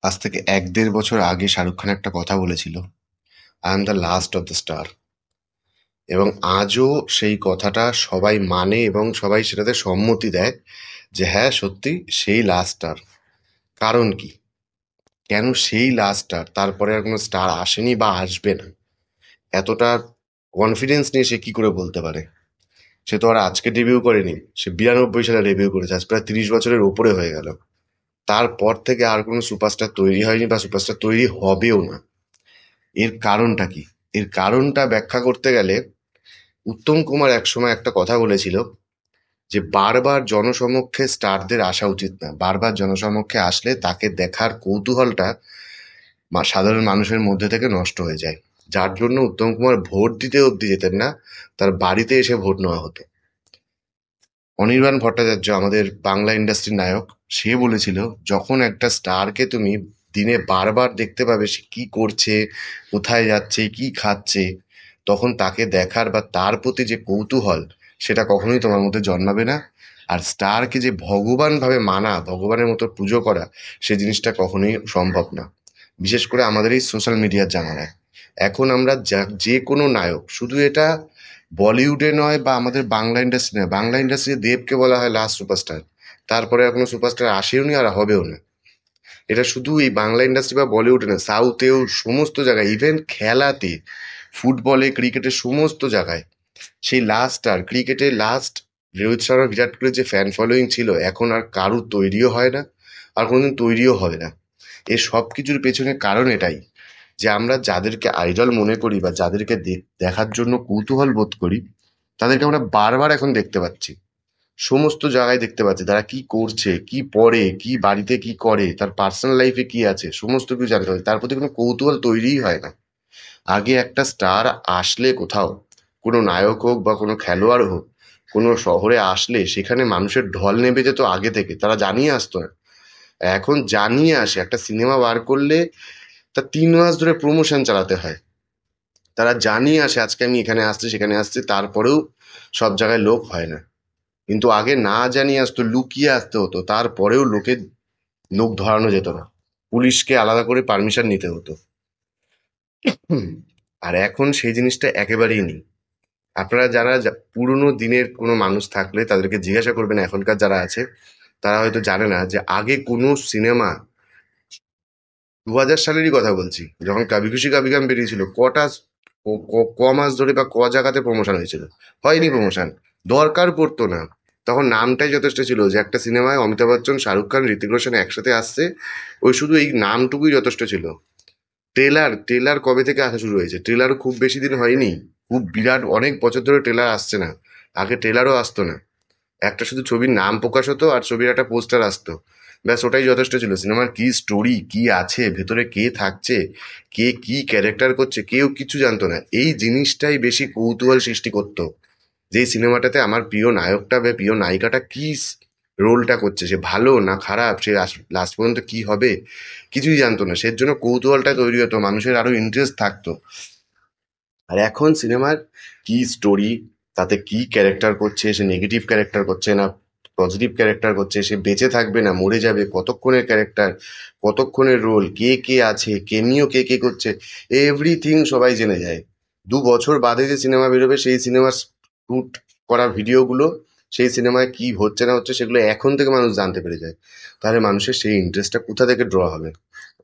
আজ থেকে ১-১.৫ বছর আগে শাহরুখ খান একটা কথা বলেছিল, I am the last of the star. এবং আজও সেই কথাটা সবাই মানে এবং সবাই সেটাতে সম্মতি দেয় যে হ্যাঁ, সত্যি সেই লাস্ট স্টার। কারণ কি? কেন সেই লাস্ট স্টার? তারপরে আর কোনো স্টার আসেনি বা আসবে না, এতটা কনফিডেন্স নিয়ে সে কি করে বলতে পারে? সে তো আর আজকে ডেবিউ করেনি, সে ৯২ সালে ডেবিউ করেছে, আজ প্রায় ৩০ বছরের ওপরে হয়ে গেল। তারপর থেকে আর কোনো সুপারস্টার তৈরি হয়নি বা সুপারস্টার তৈরি হবেও না। এর কারণটা কি? এর কারণটা ব্যাখ্যা করতে গেলে উত্তম কুমার একসময় একটা কথা বলেছিল যে বারবার জনসমক্ষে স্টারদের আসা উচিত না, বারবার জনসমক্ষে আসলে তাকে দেখার কৌতূহলটা সাধারণ মানুষের মধ্যে থেকে নষ্ট হয়ে যায়। যার জন্য উত্তম কুমার ভোট দিতে অবধি যেতেন না, তার বাড়িতে এসে ভোট নেওয়া হতো। অনির্বাণ ভট্টাচার্য, আমাদের বাংলা ইন্ডাস্ট্রির নায়ক, সে বলেছিল যখন একটা স্টারকে তুমি দিনে বারবার দেখতে পাবে সে কি করছে, কোথায় যাচ্ছে, কি খাচ্ছে, তখন তাকে দেখার বা তার প্রতি যে কৌতূহল, সেটা কখনোই তোমার মধ্যে জন্মাবে না। আর স্টারকে যে ভগবান ভাবে মানা, ভগবানের মতো পুজো করা, সে জিনিসটা কখনোই সম্ভব না। বিশেষ করে আমাদের এই সোশ্যাল মিডিয়ার জামানায় এখন আমরা যে কোনো নায়ক, শুধু এটা বলিউডে নয় বা আমাদের বাংলা ইন্ডাস্ট্রি নয়, বাংলা ইন্ডাস্ট্রিতে দেবকে বলা হয় লাস্ট সুপারস্টার। তারপরে আর কোনো সুপারস্টার আসেও নি আর হবেও না। এটা শুধু এই বাংলা ইন্ডাস্ট্রি বা বলিউডে না, সাউথেও সমস্ত জায়গায়, ইভেন খেলাতে, ফুটবলে, ক্রিকেটে, সমস্ত জায়গায় সেই লাস্ট স্টার। ক্রিকেটে লাস্ট রোহিত শর্মা, বিরাট কোহলির যে ফ্যান ফলোয়িং ছিল, এখন আর কারুর তৈরিও হয় না, আর কোনোদিন তৈরিও হবে না। এর সব কিছুর পেছনে কারণ এটাই যে আমরা যাদেরকে আইডল মনে করি বা যাদেরকে দেখার জন্য কৌতূহল বোধ করি, তাদেরকে আমরা বারবার এখন দেখতে পাচ্ছি, সমস্ত জায়গায় দেখতে পাচ্ছি তারা কি করছে, কি পড়ে, কি বাড়িতে কি করে, তার পার্সোনাল লাইফে কি আছে, সমস্ত কিছু জানতে পারছি। তার প্রতি কোনো কৌতূহল তৈরিই হয় না। আগে একটা স্টার আসলে কোথাও, কোনো নায়ক হোক বা কোনো খেলোয়াড় হোক, কোনো শহরে আসলে সেখানে মানুষের ঢল নেমে যেত আগে থেকে, তারা জানিয়ে আসতো না। এখন জানিয়ে আসে, একটা সিনেমা বার করলে তা ৩ মাস ধরে প্রমোশন চালাতে হয়। তারা জানিয়ে আসে আজকে আমি এখানে আসছি, সেখানে আসছি, তারপরেও সব জায়গায় লোক হয় না। কিন্তু আগে না জানিয়ে আসতো, লুকিয়ে আসতে হতো, তারপরেও লোক ধরানো যেত না, পুলিশকে আলাদা করে পারমিশন নিতে হতো। হুম। আর এখন সেই জিনিসটা একেবারেই নেই। আপনারা যারা পুরোনো দিনের কোনো মানুষ থাকলে তাদেরকে জিজ্ঞাসা করবেন, এখনকার যারা আছে তারা হয়তো জানে না যে আগে কোনো সিনেমা, ২০০০ সালেরই কথা বলছি, যখন কাভি খুশি কাভি গাম বেরিয়েছিল, কটা মাস ধরে বা জায়গাতে প্রমোশন হয়েছিল? হয়নি প্রমোশন, দরকার পড়তো না। তখন নামটাই যথেষ্ট ছিল যে একটা সিনেমায় অমিতাভ বচ্চন, শাহরুখ খান, ঋতিক রোশন একসাথে আসছে, ওই শুধু এই নামটুকুই যথেষ্ট ছিল। ট্রেলার ট্রেলার কবে থেকে আসা শুরু হয়েছে? ট্রেলারও খুব বেশি দিন হয়নি, খুব বিরাট অনেক বছর ধরে ট্রেলার আসছে না। আগে ট্রেলারও আসতো না, একটা শুধু ছবির নাম প্রকাশ হতো আর ছবির একটা পোস্টার আসতো, ব্যাস ওটাই যথেষ্ট ছিল। সিনেমার কি স্টোরি, কি আছে ভেতরে, কে থাকছে, কে কি ক্যারেক্টার করছে, কেউ কিছু জানতো না। এই জিনিসটাই বেশি কৌতূহল সৃষ্টি করতো, যে এই সিনেমাটাতে আমার প্রিয় নায়কটা বা প্রিয় নায়িকাটা কি রোলটা করছে, সে ভালো না খারাপ, সে লাস্ট পর্যন্ত কি হবে, কিছুই জানতো না। সের জন্য কৌতূহলটা তৈরি হতো, মানুষের আরো ইন্টারেস্ট থাকতো। আর এখন সিনেমার কি স্টোরি, তাতে কি ক্যারেক্টার করছে, সে নেগেটিভ ক্যারেক্টার করছে না পজিটিভ ক্যারেক্টার করছে, সে বেঁচে থাকবে না মরে যাবে, কতক্ষণের ক্যারেক্টার, কতক্ষণের রোল, কে কে আছে, কেমিও কে কে করছে, এভরিথিং সবাই জেনে যায়। ২ বছর বাদে যে সিনেমা বেরোবে, সেই সিনেমার শুট করা ভিডিওগুলো, সেই সিনেমায় কি হচ্ছে না হচ্ছে, সেগুলো এখন থেকে মানুষ জানতে পেরে যায়। তাহলে মানুষের সেই ইন্টারেস্টটা কোথা থেকে ড্র হবে?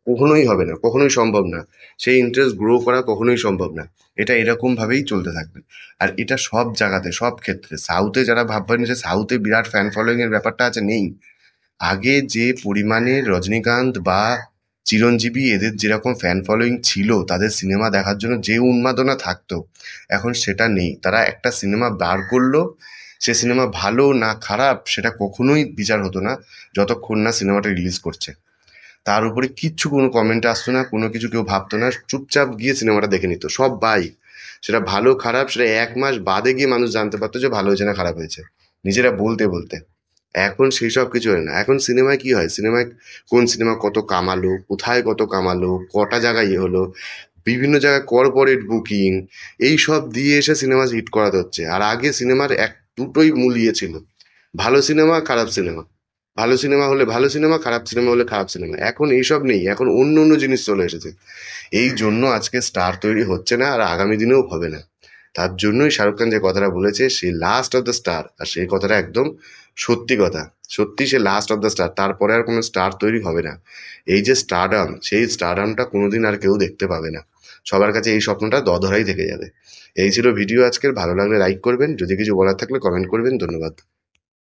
কখনোই হবে না, কখনোই সম্ভব না। সেই ইন্টারেস্ট গ্রো করা কখনোই সম্ভব না। এটা এরকম ভাবেই চলতে থাকবে। আর এটা সব জায়গাতে, সব ক্ষেত্রে। সাউথে যারা ভাববেন যে সাউথে বিরাট ফ্যান ফলোয়িং এর ব্যাপারটা আছে, নেই। আগে যে পরিমাণে রজনীকান্ত বা চিরঞ্জীবী এদের যেরকম ফ্যান ফলোয়িং ছিল, তাদের সিনেমা দেখার জন্য যে উন্মাদনা থাকতো, এখন সেটা নেই। তারা একটা সিনেমা বার করলো, সে সিনেমা ভালো না খারাপ সেটা কখনোই বিচার হতো না যতক্ষণ না সিনেমাটা রিলিজ করছে। তার উপরে কিচ্ছু কোনো কমেন্ট আসতো না, কোনো কিছু কেউ ভাবতো না, চুপচাপ গিয়ে সিনেমাটা দেখে নিত সব বাই। সেটা ভালো খারাপ সেটা ১ মাস বাদে গিয়ে মানুষ জানতে পারতো যে ভালো হয়েছে না খারাপ হয়েছে, নিজেরা বলতে বলতে। এখন সেই সব কিছু হয় না। এখন সিনেমায় কি হয়, সিনেমায় কোন সিনেমা কত কামালো, কোথায় কত কামালো, কটা জায়গায় ইয়ে হলো, বিভিন্ন জায়গায় কর্পোরেট বুকিং, এই সব দিয়ে এসে সিনেমা হিট করাতে হচ্ছে। আর আগে সিনেমার দুটোই মূল ইয়ে ছিল, ভালো সিনেমা খারাপ সিনেমা। ভালো সিনেমা হলে ভালো সিনেমা, খারাপ সিনেমা হলে খারাপ সিনেমা। এখন এইসব নেই, এখন অন্য অন্য জিনিস চলে এসেছে। এই জন্য আজকে স্টার তৈরি হচ্ছে না, আর আগামী দিনেও হবে না। তার জন্যই শাহরুখ খান যে কথাটা বলেছে, সে লাস্ট অফ দ্য স্টার, আর সেই কথাটা একদম সত্যি কথা। সত্যি সে লাস্ট অফ দ্য স্টার, তারপরে আর কোনো স্টার তৈরি হবে না। এই যে স্টারডাম, সেই স্টারডামটা কোনোদিন আর কেউ দেখতে পাবে না। সবার কাছে এই স্বপ্নটা দধরাই থেকে যাবে। এই ছিল ভিডিও আজকের। ভালো লাগলে লাইক করবেন, যদি কিছু বলার থাকলে কমেন্ট করবেন। ধন্যবাদ।